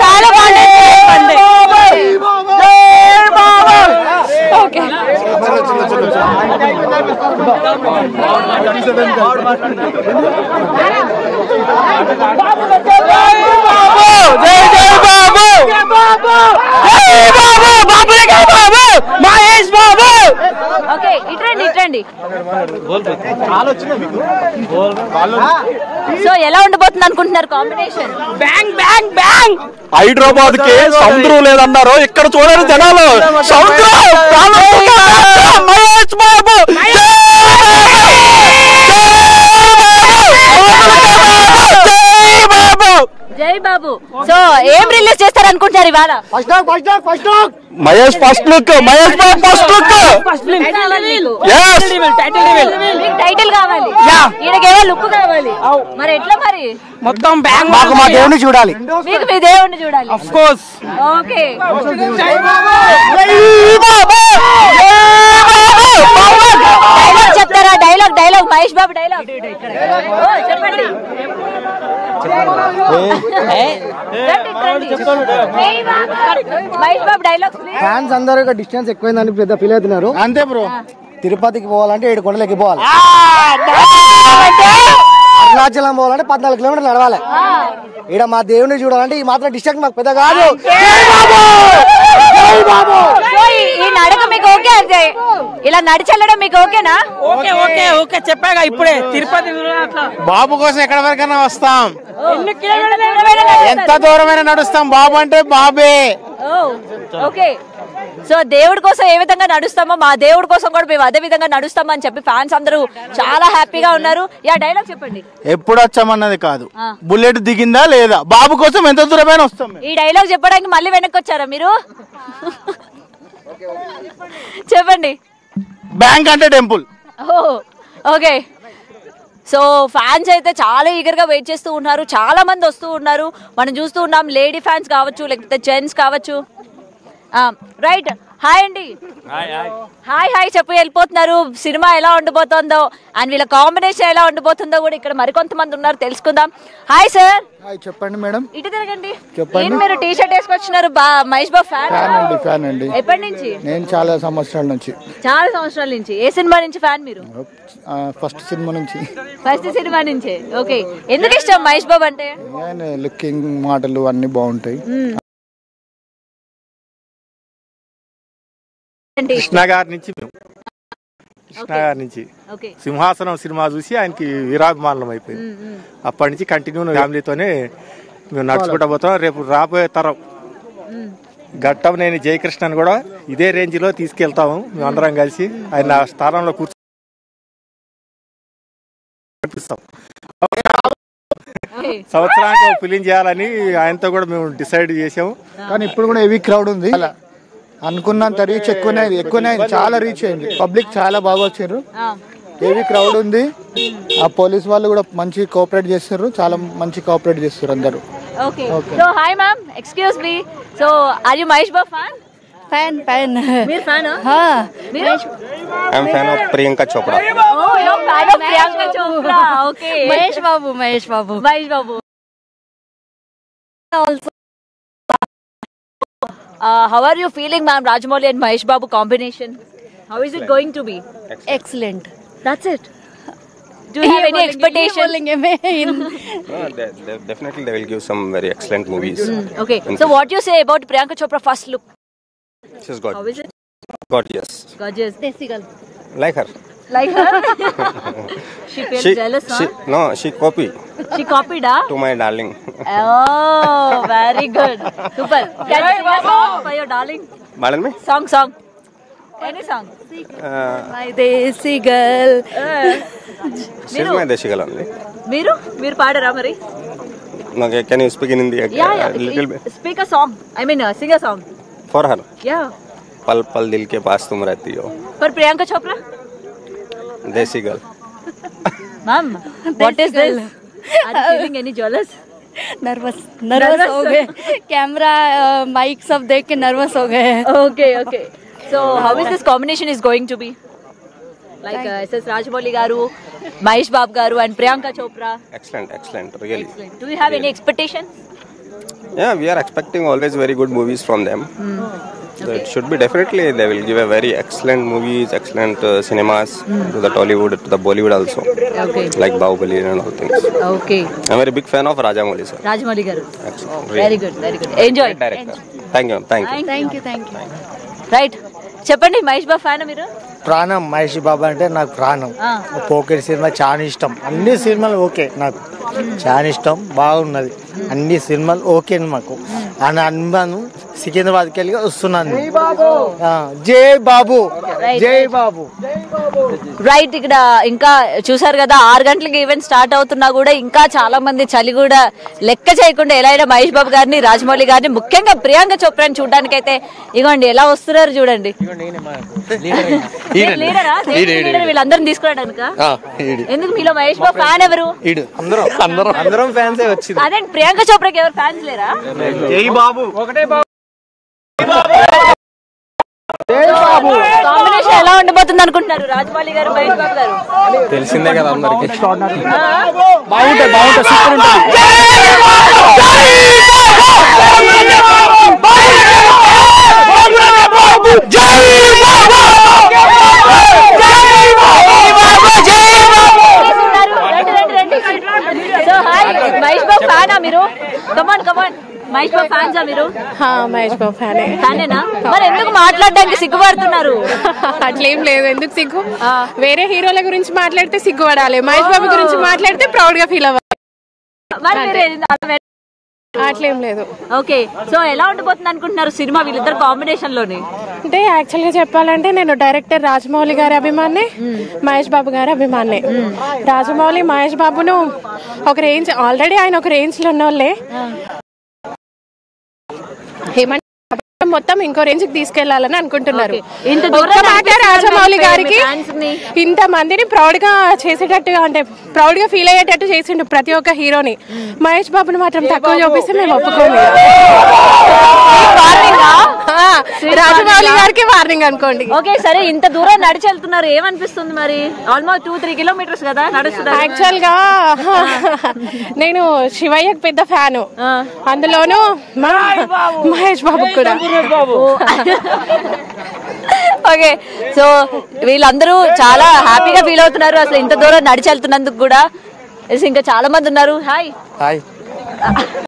చాలా బాగుంటుంది. ఓకే మహేష్ బాబు. Okay ఇట్రండి ఇట్రండి. So ఎలా ఉండబోతుంది అనుకుంటున్నారు combination? Bang bang bang. Hyderabad కి సముద్రం లేదన్నారు, ఇక్కడ చూడండి జనాలు సముద్రం. మహేష్ బాబు జై బాబు. సో ఏం రిలీజ్ చేస్తారు అనుకుంటారు ఇవాళ? Mahesh first look, Mahesh Babu first look. Title కావాలి, ఈయనకేమో లుక్ కావాలి. మరి ఎట్లా మరి? మొత్తం బ్యాంగ్ మాకు మా దేవుని చూడాలి, మీకు మీ దేవుడిని చూడాలి. Of course. ఓకే డైలాగ్ చెప్తారా? Dialogue dialogue Mahesh Babu dialogue చెప్పండి. మహేష్ బాబు డైలాగ్. ఫ్యాన్స్ అందరూ డిస్టెన్స్ ఎక్కువైందని పెద్ద ఫీల్ అవుతున్నారు. అంతే బ్రో. తిరుపతికి పోవాలంటే 7 కొండలు ఎక్కిపోవాలి, అరుణాచలం పోవాలంటే 14 కిలోమీటర్లు నడవాలి. ఇక్కడ మా దేవుని చూడాలంటే ఈ మాత్రం డిస్టెన్స్ మాకు పెద్ద కాదు. ఈ నడక మీకు ఓకే? అంటే ఇలా నడిచెళ్ళడం మీకు ఓకేనా? ఓకే ఓకే ఓకే చెప్పాగా ఇప్పుడే. తిరుపతి బాబు కోసం ఎక్కడ వరకైనా వస్తాం, ఎంత దూరమైనా నడుస్తాం. బాబు అంటే బాబే. ఓకే సో దేవుడి కోసం ఏ విధంగా నడుస్తామో మా దేవుడి కోసం కూడా మేము అదే విధంగా నడుస్తామని చెప్పి ఫ్యాన్స్ అందరూ చాలా హ్యాపీగా ఉన్నారు. యా డైలాగ్ చెప్పండి. ఎప్పుడు వచ్చామన్నది కాదు, బుల్లెట్ దిగిందా లేదా, బాబు కోసం ఎంత దూరమైనా వస్తాం. ఈ డైలాగ్ చెప్పడానికి మళ్ళీ వెనక్కి వచ్చారా మీరు? చెప్పండి. బ్యాంక్ అంటే టెంపుల్. ఓకే సో ఫ్యాన్స్ అయితే చాలా ఈగర్ గా వెయిట్ చేస్తూ ఉన్నారు, చాలా మంది వస్తూ ఉన్నారు. మనం చూస్తూ ఉన్నాం లేడీ ఫ్యాన్స్ కావచ్చు, లేకపోతే జెంట్స్ కావచ్చు. రైట్ హాయ్ అండి. హాయ్ హాయ్ చెప్పి వెళ్ళిపోతున్నారు. సినిమా ఎలా ఉండబోతుందో అండ్ వీళ్ళ కాంబినేషన్ ఎలా ఉండబోతుందో కూడా ఇక్కడ మరికొంతమంది ఉన్నారు, తెలుసుకుందాం. Hi sir. చెప్పండి మేడం. ఇటు తిరగండి. మీరు T shirt వేసుకొచ్చినారు. Mahesh Babu fan అండి. ఎప్పటి నుంచి? నేను చాలా సంవత్సరాల నుంచి. చాలా సంవత్సరాల నుంచి. ఏ సినిమా నుంచి ఫ్యాన్ మీరు? ఫస్ట్ సినిమా నుంచి. ఫస్ట్ సినిమా నుంచే. ఓకే ఎందుకు ఇష్టం మహేష్ బాబు అంటే? లుకింగ్, మాటలు అన్ని బాగుంటాయి. కృష్ణ గారి నుంచి సింహాసనం సినిమా చూసి ఆయనకి వీరాభిమానం అయిపోయింది. అప్పటి నుంచి కంటిన్యూ ఫ్యామిలీతోనే మేము నడుచుకుంటా పోతాం. రేపు రాబోయే తరం ఘట్టం నేను జయకృష్ణని కూడా ఇదే రేంజ్ లో తీసుకెళ్తాము. మేము అందరం కలిసి ఆయన స్థానంలో కూర్చొనిపిస్తాం. సంవత్సరానికి ఒక ఫిలిం చేయాలని ఆయనతో కూడా మేము డిసైడ్ చేసాము. కానీ ఇప్పుడు కూడా హెవీ క్రౌడ్ ఉంది. అనుకున్నంత రీచ్ ఎక్కువనే చాలా రీచ్ అయింది. పబ్లిక్ చాలా బాగా వచ్చారు, హెవీ క్రౌడ్ ఉంది. ఆ పోలీస్ వాళ్ళు కూడా మంచి కోఆపరేట్ చేస్తారు, చాలా మంచి కోఆపరేట్ చేస్తారు అందరూ. Okay so hi ma'am, excuse me. So are you Mahesh Babu fan? Fan. మీరు fan? I am fan of Priyanka Chopra. Oh you are fan of Priyanka Chopra. Okay Mahesh Babu. Also how are you feeling, ma'am? Rajamouli and Mahesh Babu combination, how is it going to be? Excellent. That's it. Do you have any expectations? Definitely they will give some very excellent movies. Okay, so what you say about Priyanka Chopra first look? She's got. How is it? Gorgeous. Desi girl. Like her. She feels jealous, huh? No, she copied. She copied, huh? To my darling. Oh, very good. Super. Can you sing a song for your darling? Pardon me? Song. Any song? My desi girl. She's my desi girl only. Meer paadara mari? Okay, can you speak in Hindi? Yeah. Little bit. Speak a song. I mean, sing a song. For her. Yeah. पल पल दिल के पास तुम रहती हो. For Priyanka Chopra? Desi girl. Ma'am, what is this? Are you feeling any jealous? Nervous हो गए. Camera mic सब देख के नर्वस हो गए. Okay. So so how is this combination is going to be like SS Rajamouli garu, Mahesh Babu garu and Priyanka Chopra? Excellent, really. Do you have any expectations? Yeah, we are expecting always very good movies from them. So it should be definitely, they will give a very excellent movies, excellent cinemas to the Tollywood, to the Bollywood also. Okay. Like Bahubali and all things. Okay. I'm very big fan of Rajamouli sir. Rajamouli గారు. Excellent. Very good. Enjoy. Great director. Thank you. Thank you. Right, చెప్పండి, Mahesh Babu fan మీరు? ప్రాణం మహేష్ బాబు అంటే నాకు ప్రాణం. Pokiri cinema చాలా ఇష్టం. అన్ని సినిమాలు ఓకే, నాకు చాలా ఇష్టం, బాగున్నది. అన్ని సినిమాలు ఓకే మాకు. అని అనుమాను సికింద్రాబాద్కి వెళ్ళి వస్తున్నాను. జై బాబు, జై బాబు. రైట్, ఇక్కడ ఇంకా చూసారు కదా 6 గంటలకి ఈవెంట్ స్టార్ట్ అవుతున్నా కూడా ఇంకా చాలా మంది చలి కూడా లెక్క చేయకుండా ఎలా అయినా మహేష్ బాబు గారిని, రాజమౌళి గారిని, ముఖ్యంగా ప్రియాంక చోప్రాని చూడడానికి అయితే ఇగోండి ఎలా వస్తున్నారు చూడండి. వీళ్ళందరిని తీసుకురావడానిక? ఎందుకు మీలో మహేష్ బాబు ఫ్యాన్ ఎవరు? అందరం ఫ్యాన్సే వచ్చింది. అదే ప్రియాంక చోప్రాకి ఎవరు ఫ్యాన్స్ లేరా? జై బాబు, ఒకటే బాబు. కాంబినేషన్ ఎలా ఉండబోతుంది అనుకుంటున్నారు రాజమౌళి గారు, మహేష్ బాబు గారు? తెలిసిందే కదా అందరికి. బాగుంటుంది, సూపర్ ఉంటుంది. సో హాయ్, మహేష్ బాబు ఫ్యానా మీరు? కమాన్ మహేష్ బాబు ఫ్యాన్సా మీరు? మహేష్ బాబు ఫ్యానేనా? మరి ఎందుకు మాట్లాడడానికి సిగ్గుపడుతున్నారు? అట్లేం లేదు, ఎందుకు సిగ్గు? వేరే హీరోల గురించి మాట్లాడితే సిగ్గుపడాలి, మహేష్ బాబు గురించి మాట్లాడితే ప్రౌడ్ గా ఫీల్ అవ్వాలి. అట్లేం లేదు. ఓకే, సో ఎలా ఉండబోతుంది అనుకుంటున్నారు సినిమా వీళ్ళిద్దరు కాంబినేషన్ లోని? అంటే యాక్చువల్ గా చెప్పాలంటే నేను డైరెక్టర్ రాజమౌళి గారి అభిమాని, మహేష్ బాబు గారి అభిమాని. రాజమౌళి మహేష్ బాబును ఒక రేంజ్, ఆల్రెడీ ఆయన ఒక రేంజ్ లో ఉన్నోళ్ళే. మొత్తం ఇంకో రేంజ్ కి తీసుకెళ్లాలని అనుకుంటున్నారు. రాజమౌళి గారికి ఇంత మందిని ప్రౌడ్ గా చేసేటట్టుగా, అంటే ప్రౌడ్ గా ఫీల్ అయ్యేటట్టు చేసిండు ప్రతి ఒక్క హీరోని. మహేష్ బాబుని మాత్రం తక్కువ చూపిస్తే మేము ఒప్పుకోము. రాజమౌళి గారికి వార్నింగ్ అనుకోండి. ఓకే సరే, ఇంత దూరం నడిచి వెళ్తున్నారు, ఏమనిపిస్తుంది మరి? ఆల్మోస్ట్ 2-3 కిలోమీటర్స్ కదా నడుస్తున్నారు. యాక్చువల్ గా నేను శివయ్యకి పెద్ద ఫ్యాను, అందులోనూ మహేష్ బాబు కూడా. ఓకే, సో వీళ్ళందరూ చాలా హ్యాపీగా ఫీల్ అవుతున్నారు అసలు ఇంత దూరం నడిచి వెళ్తున్నందుకు కూడా. ఇంకా చాలా మంది ఉన్నారు. హాయ్.